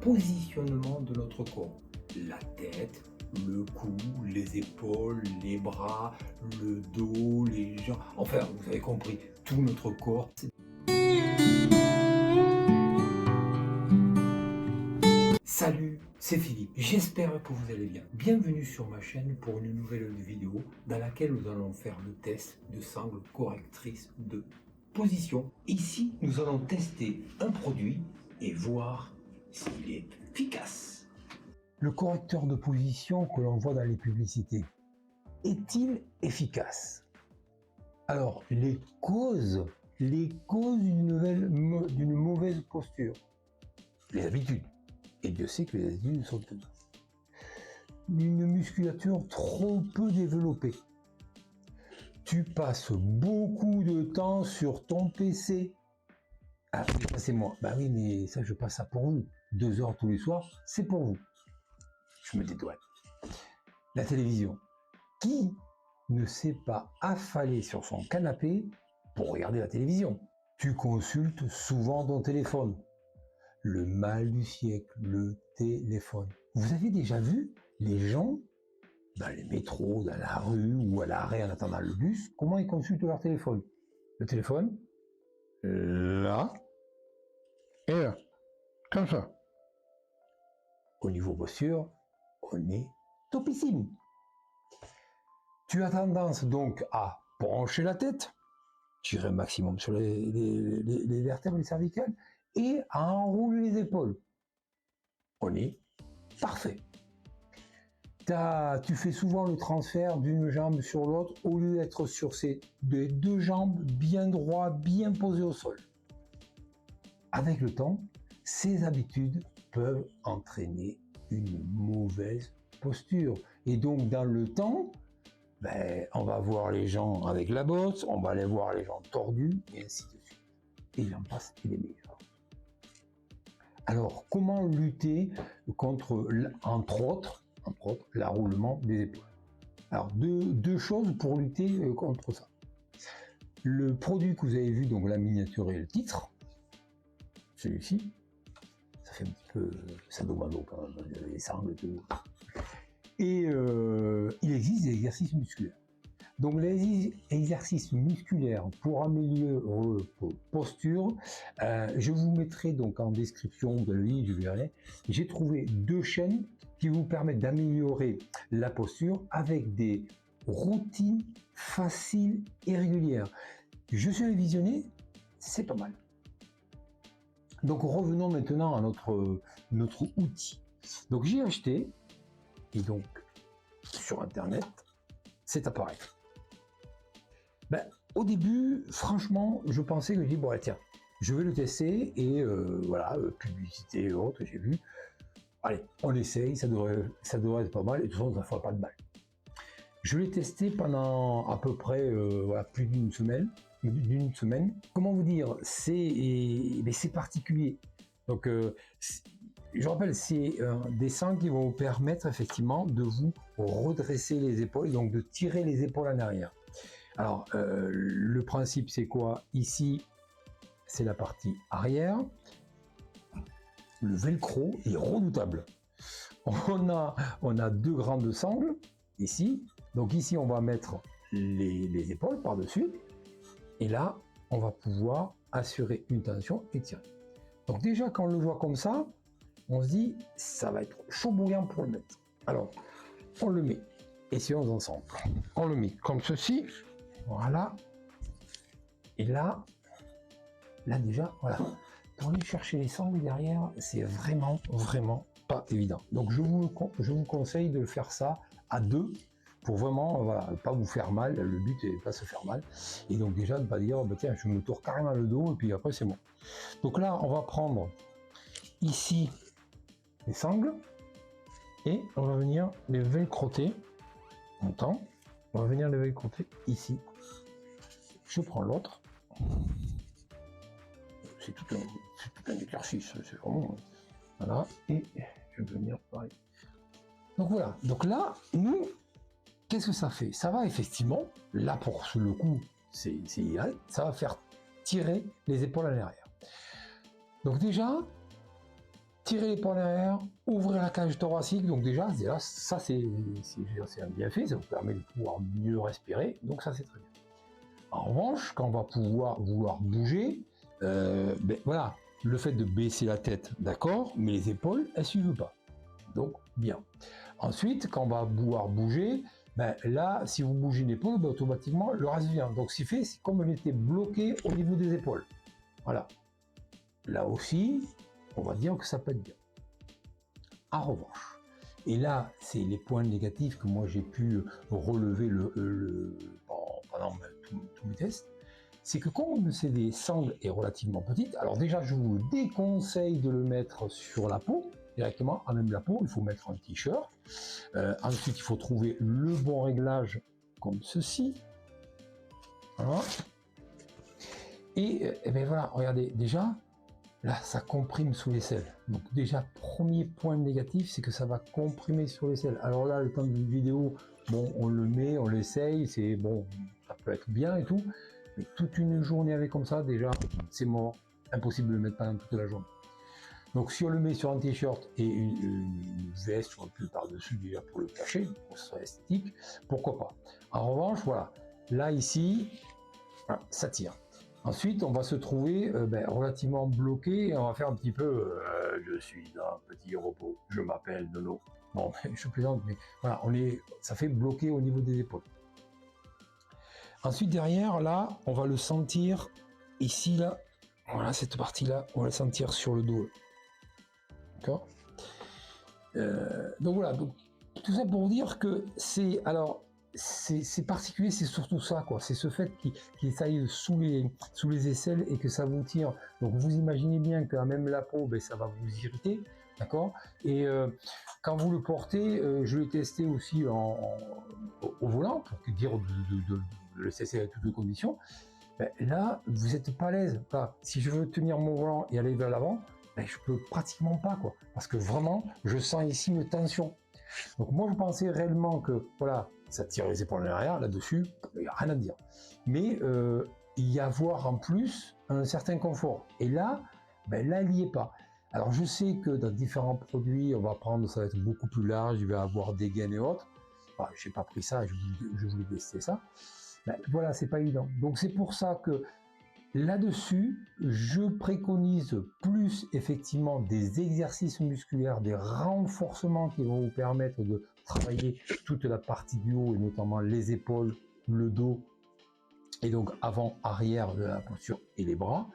positionnement de notre corps. La tête, le cou, les épaules, les bras, le dos, les jambes, enfin vous avez compris, tout notre corps. Salut, c'est Philippe, j'espère que vous allez bien. Bienvenue sur ma chaîne pour une nouvelle vidéo dans laquelle nous allons faire le test de sangle correctrice de position. Ici, nous allons tester un produit et voir s'il est efficace. Le correcteur de position que l'on voit dans les publicités, est-il efficace? Alors, les causes d'une mauvaise posture, les habitudes. Et Dieu sait que les habitudes sont toutes. Une musculature trop peu développée. Tu passes beaucoup de temps sur ton PC. Ah, ça c'est moi. Bah oui, mais ça je passe ça pour vous. 2 heures tous les soirs, c'est pour vous. Je me dédouane. La télévision. Qui ne s'est pas affalé sur son canapé pour regarder la télévision? Tu consultes souvent ton téléphone. Le mal du siècle, le téléphone. Vous avez déjà vu les gens dans les métros, dans la rue ou à l'arrêt en attendant le bus, comment ils consultent leur téléphone? Le téléphone, là, et là, comme ça. Au niveau posture, on est topissime. Tu as tendance donc à pencher la tête, tirer un maximum sur les vertèbres, les cervicales, et à enrouler les épaules. On est parfait. Tu fais souvent le transfert d'une jambe sur l'autre au lieu d'être sur ces deux jambes bien droits, bien posées au sol. Avec le temps, ces habitudes peuvent entraîner une mauvaise posture. Et donc dans le temps, on va voir les gens avec la bosse, on va aller voir les gens tordus, et ainsi de suite. Et j'en passe, et les meilleurs. Alors, comment lutter contre, entre autres, l'enroulement des épaules? Alors, deux choses pour lutter contre ça. Le produit que vous avez vu, donc la miniature et le titre, celui-ci, ça fait un petit peu sadomaso quand même, les sangles et tout. Et il existe des exercices musculaires. Donc les exercices musculaires pour améliorer votre posture, je vous mettrai donc en description de la vidéo, je verrai. J'ai trouvé 2 chaînes qui vous permettent d'améliorer la posture avec des routines faciles et régulières. Je suis allé visionner, c'est pas mal. Donc revenons maintenant à notre outil. Donc j'ai acheté, et donc sur internet, cet appareil. Au début, franchement, je pensais que je dis bon tiens, je vais le tester et voilà, publicité et autres, j'ai vu. Allez, on essaye, ça devrait être pas mal et de toute façon, ça ne fera pas de mal. Je l'ai testé pendant à peu près voilà, plus d'une semaine. Comment vous dire, c'est particulier. Donc, je rappelle, c'est des sangles qui vont vous permettre effectivement de vous redresser les épaules, donc de tirer les épaules en arrière. Alors, le principe, c'est quoi? Ici, c'est la partie arrière. Le velcro est redoutable. On a 2 grandes sangles, ici. Donc ici, on va mettre les épaules par-dessus. Et là, on va pouvoir assurer une tension et tirer. Donc déjà, quand on le voit comme ça, on se dit, ça va être chaud bouillant pour le mettre. Alors, on le met. Essayons ensemble. On le met comme ceci. Voilà. Et là déjà, voilà. Pour aller chercher les sangles derrière, c'est vraiment pas évident. Donc je vous conseille de le faire ça à 2 pour vraiment, voilà, pas vous faire mal. Le but est pas se faire mal. Et donc déjà de pas dire, tiens, je me tourne carrément le dos et puis après c'est bon. Donc là, on va prendre ici les sangles et on va venir les velcroter. On va venir les velcroter ici. Je prends l'autre. C'est tout un exercice, c'est vraiment... Voilà, et je vais venir pareil. Donc voilà, donc là, nous, qu'est-ce que ça fait? Ça va effectivement, là pour le coup, c'est idéal, ça va faire tirer les épaules à l'arrière. Donc déjà, tirer l'épaule derrière, ouvrir la cage thoracique. Donc déjà ça c'est un bienfait, ça vous permet de pouvoir mieux respirer. Donc ça c'est très bien. En revanche, quand on va vouloir bouger, voilà, le fait de baisser la tête, d'accord, mais les épaules, elles suivent pas. Donc bien. Ensuite, quand on va vouloir bouger, là, si vous bougez une épaule, automatiquement le reste vient. Donc ce qui fait, c'est comme on était bloqué au niveau des épaules. Voilà. Là aussi, on va dire que ça peut être bien. En revanche, et là, c'est les points négatifs que moi j'ai pu relever pendant tous mes tests, c'est que comme des sangles est relativement petite, alors déjà je vous déconseille de le mettre sur la peau, directement à même la peau, il faut mettre un t-shirt. Ensuite, il faut trouver le bon réglage comme ceci. Voilà. Et bien voilà, regardez, déjà, là, ça comprime sous l'aisselle. Donc déjà, premier point négatif, c'est que ça va comprimer sur l'aisselle. Alors là, le temps de vidéo, bon, on le met, on l'essaye, c'est bon, ça peut être bien et tout. Mais toute une journée avec comme ça, déjà, c'est mort. Impossible de le mettre pendant toute la journée. Donc si on le met sur un t-shirt et une veste ou un pull par-dessus déjà pour le cacher, pour que ce soit esthétique, pourquoi pas. En revanche, voilà, là ici, voilà, ça tire. Ensuite, on va se trouver relativement bloqué et on va faire un petit peu je suis un petit repos, je m'appelle Nono. Bon, je plaisante, mais voilà, ça fait bloquer au niveau des épaules. Ensuite, derrière, là, on va le sentir ici, là, voilà, cette partie-là, on va le sentir sur le dos. D'accord. Donc voilà, donc, tout ça pour dire que c'est particulier, c'est surtout ça, quoi. C'est ce fait qu'il s'aille sous les aisselles et que ça vous tire. Donc vous imaginez bien que même la peau, ça va vous irriter, d'accord. Et quand vous le portez, je l'ai testé aussi au volant pour dire de le cesser à toutes les conditions. Là, vous n'êtes pas à l'aise. Enfin, si je veux tenir mon volant et aller vers l'avant, je peux pratiquement pas, quoi, parce que vraiment, je sens ici une tension. Donc moi, je pensais réellement que, voilà, ça tire les épaules en arrière, là-dessus, il n'y a rien à dire. Mais il y a à voir en plus un certain confort. Et là, là, il n'y est pas. Alors je sais que dans différents produits, on va prendre, ça va être beaucoup plus large, il va y avoir des gaines et autres. Enfin, je n'ai pas pris ça, je voulais tester ça. Voilà, c'est pas évident. Donc c'est pour ça que là-dessus, je préconise plus effectivement des exercices musculaires, des renforcements qui vont vous permettre de travailler toute la partie du haut et notamment les épaules, le dos et donc avant, arrière de la posture et les bras.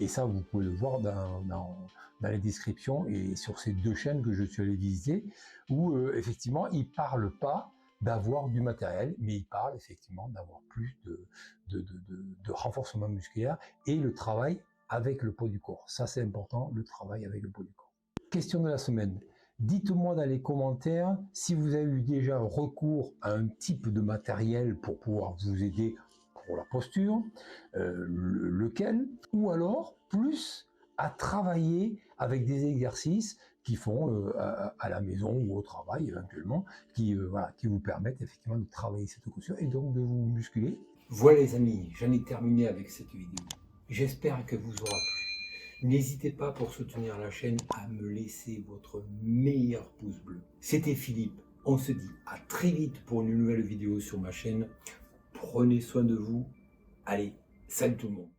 Et ça, vous pouvez le voir dans les descriptions et sur ces deux chaînes que je suis allé visiter où effectivement, ils ne parlent pas d'avoir du matériel, mais il parle effectivement d'avoir plus de renforcement musculaire et le travail avec le poids du corps. Ça, c'est important, le travail avec le poids du corps. Question de la semaine. Dites-moi dans les commentaires si vous avez eu déjà recours à un type de matériel pour pouvoir vous aider pour la posture, lequel, ou alors plus à travailler avec des exercices qui font à la maison ou au travail éventuellement, qui vous permettent effectivement de travailler cette posture et donc de vous musculer. Voilà les amis, j'en ai terminé avec cette vidéo. J'espère qu'elle vous aura plu. N'hésitez pas pour soutenir la chaîne à me laisser votre meilleur pouce bleu. C'était Philippe, on se dit à très vite pour une nouvelle vidéo sur ma chaîne. Prenez soin de vous. Allez, salut tout le monde.